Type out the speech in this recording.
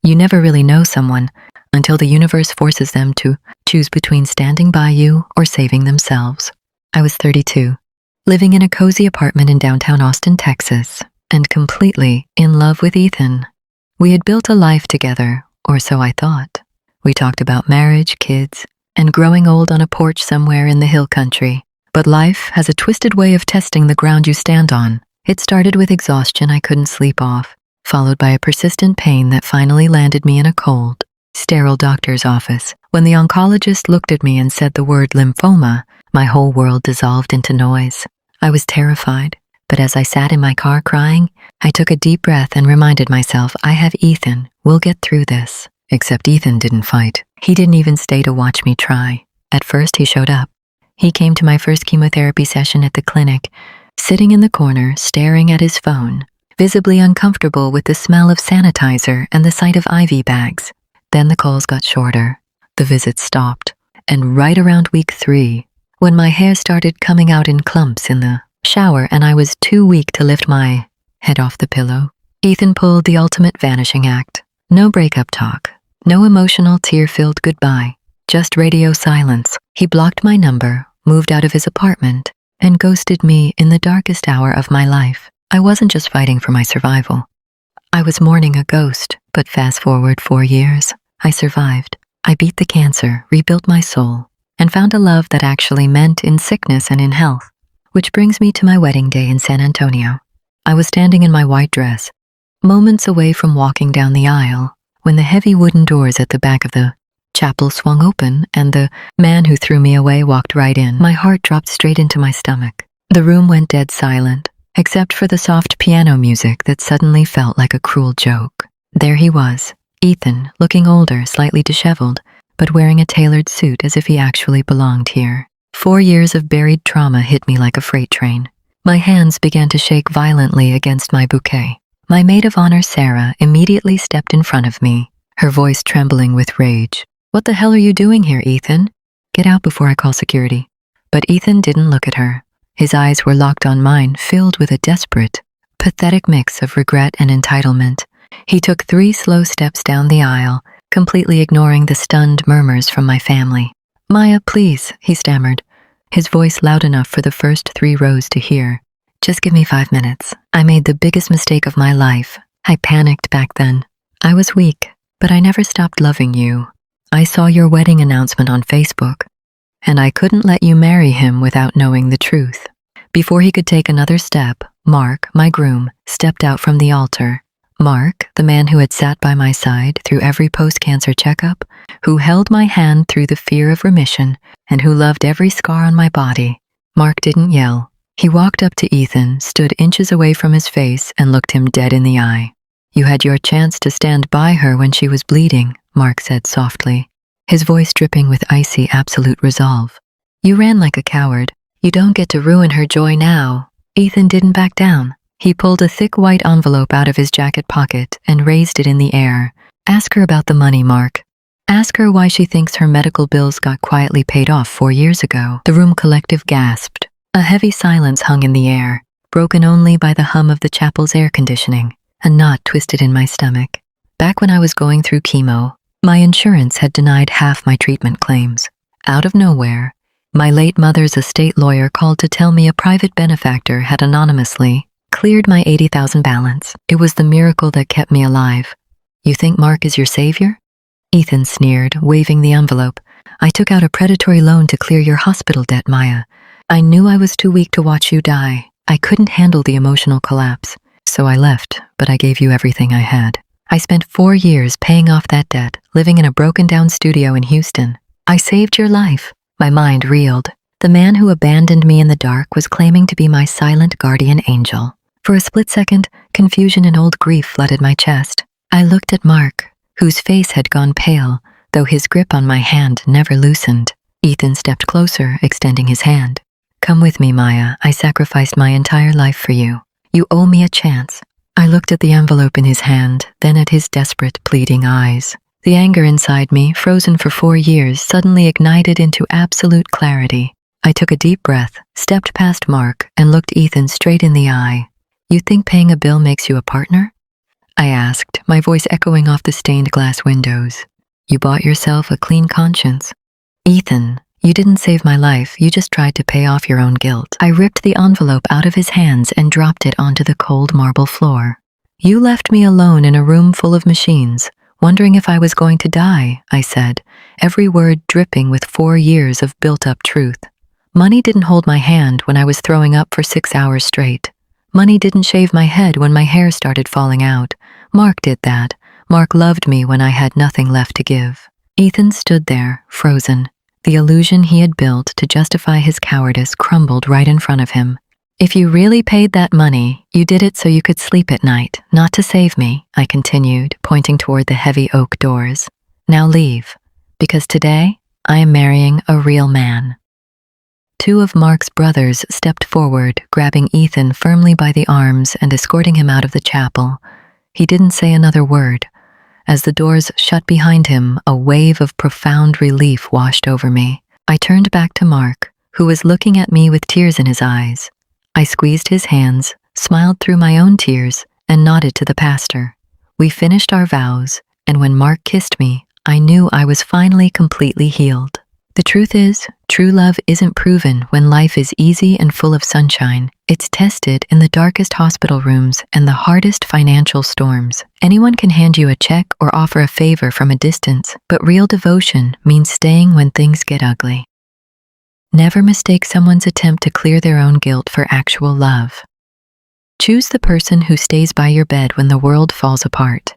You never really know someone until the universe forces them to choose between standing by you or saving themselves. I was 32, living in a cozy apartment in downtown Austin, Texas, and completely in love with Ethan. We had built a life together, or so I thought. We talked about marriage, kids, and growing old on a porch somewhere in the hill country. But life has a twisted way of testing the ground you stand on. It started with exhaustion I couldn't sleep off, followed by a persistent pain that finally landed me in a cold, sterile doctor's office. When the oncologist looked at me and said the word lymphoma, my whole world dissolved into noise. I was terrified, but as I sat in my car crying, I took a deep breath and reminded myself, I have Ethan, we'll get through this. Except Ethan didn't fight. He didn't even stay to watch me try. At first he showed up. He came to my first chemotherapy session at the clinic, sitting in the corner, staring at his phone, visibly uncomfortable with the smell of sanitizer and the sight of IV bags. Then the calls got shorter, the visits stopped, and right around week 3, when my hair started coming out in clumps in the shower and I was too weak to lift my head off the pillow, Ethan pulled the ultimate Vanishing Act. No breakup talk, no emotional tear-filled goodbye, just radio silence. He blocked my number, moved out of his apartment, and ghosted me in the darkest hour of my life. I wasn't just fighting for my survival. I was mourning a ghost, but fast forward 4 years, I survived. I beat the cancer, rebuilt my soul, and found a love that actually meant in sickness and in health. Which brings me to my wedding day in San Antonio. I was standing in my white dress, moments away from walking down the aisle, when the heavy wooden doors at the back of the chapel swung open and the man who threw me away walked right in. My heart dropped straight into my stomach. The room went dead silent, except for the soft piano music that suddenly felt like a cruel joke. There he was, Ethan, looking older, slightly disheveled, but wearing a tailored suit as if he actually belonged here. 4 years of buried trauma hit me like a freight train. My hands began to shake violently against my bouquet. My maid of honor, Sarah, immediately stepped in front of me, her voice trembling with rage. "What the hell are you doing here, Ethan? Get out before I call security." But Ethan didn't look at her. His eyes were locked on mine, filled with a desperate, pathetic mix of regret and entitlement. He took 3 slow steps down the aisle, completely ignoring the stunned murmurs from my family. "Maya, please," he stammered, his voice loud enough for the first 3 rows to hear. "Just give me 5 minutes. I made the biggest mistake of my life. I panicked back then. I was weak, but I never stopped loving you. I saw your wedding announcement on Facebook, and I couldn't let you marry him without knowing the truth." Before he could take another step, Mark, my groom, stepped out from the altar. Mark, the man who had sat by my side through every post-cancer checkup, who held my hand through the fear of remission, and who loved every scar on my body. Mark didn't yell. He walked up to Ethan, stood inches away from his face, and looked him dead in the eye. "You had your chance to stand by her when she was bleeding," Mark said softly, his voice dripping with icy, absolute resolve. "You ran like a coward. You don't get to ruin her joy now." Ethan didn't back down. He pulled a thick white envelope out of his jacket pocket and raised it in the air. "Ask her about the money, Mark. Ask her why she thinks her medical bills got quietly paid off 4 years ago." The room collective gasped. A heavy silence hung in the air, broken only by the hum of the chapel's air conditioning. A knot twisted in my stomach. Back when I was going through chemo, my insurance had denied half my treatment claims. Out of nowhere, my late mother's estate lawyer called to tell me a private benefactor had anonymously cleared my $80,000 balance. It was the miracle that kept me alive. "You think Mark is your savior?" Ethan sneered, waving the envelope. "I took out a predatory loan to clear your hospital debt, Maya. I knew I was too weak to watch you die. I couldn't handle the emotional collapse. So I left, but I gave you everything I had. I spent 4 years paying off that debt, living in a broken-down studio in Houston. I saved your life." My mind reeled. The man who abandoned me in the dark was claiming to be my silent guardian angel. For a split second, confusion and old grief flooded my chest. I looked at Mark, whose face had gone pale, though his grip on my hand never loosened. Ethan stepped closer, extending his hand. "Come with me, Maya. I sacrificed my entire life for you. You owe me a chance." I looked at the envelope in his hand, then at his desperate, pleading eyes. The anger inside me, frozen for 4 years, suddenly ignited into absolute clarity. I took a deep breath, stepped past Mark, and looked Ethan straight in the eye. "You think paying a bill makes you a partner?" I asked, my voice echoing off the stained glass windows. You bought yourself a clean conscience. Ethan, you didn't save my life, you just tried to pay off your own guilt. I ripped the envelope out of his hands and dropped it onto the cold marble floor. You left me alone in a room full of machines, wondering if I was going to die, I said, every word dripping with 4 years of built-up truth. Money didn't hold my hand when I was throwing up for 6 hours straight. Money didn't shave my head when my hair started falling out. Mark did that. Mark loved me when I had nothing left to give. Ethan stood there, frozen. The illusion he had built to justify his cowardice crumbled right in front of him. If you really paid that money, you did it so you could sleep at night, not to save me, I continued, pointing toward the heavy oak doors. Now leave, because today I am marrying a real man. 2 of Mark's brothers stepped forward, grabbing Ethan firmly by the arms and escorting him out of the chapel. He didn't say another word. As the doors shut behind him, a wave of profound relief washed over me. I turned back to Mark, who was looking at me with tears in his eyes. I squeezed his hands, smiled through my own tears, and nodded to the pastor. We finished our vows, and when Mark kissed me, I knew I was finally completely healed. The truth is, true love isn't proven when life is easy and full of sunshine. It's tested in the darkest hospital rooms and the hardest financial storms. Anyone can hand you a check or offer a favor from a distance, but real devotion means staying when things get ugly. Never mistake someone's attempt to clear their own guilt for actual love. Choose the person who stays by your bed when the world falls apart.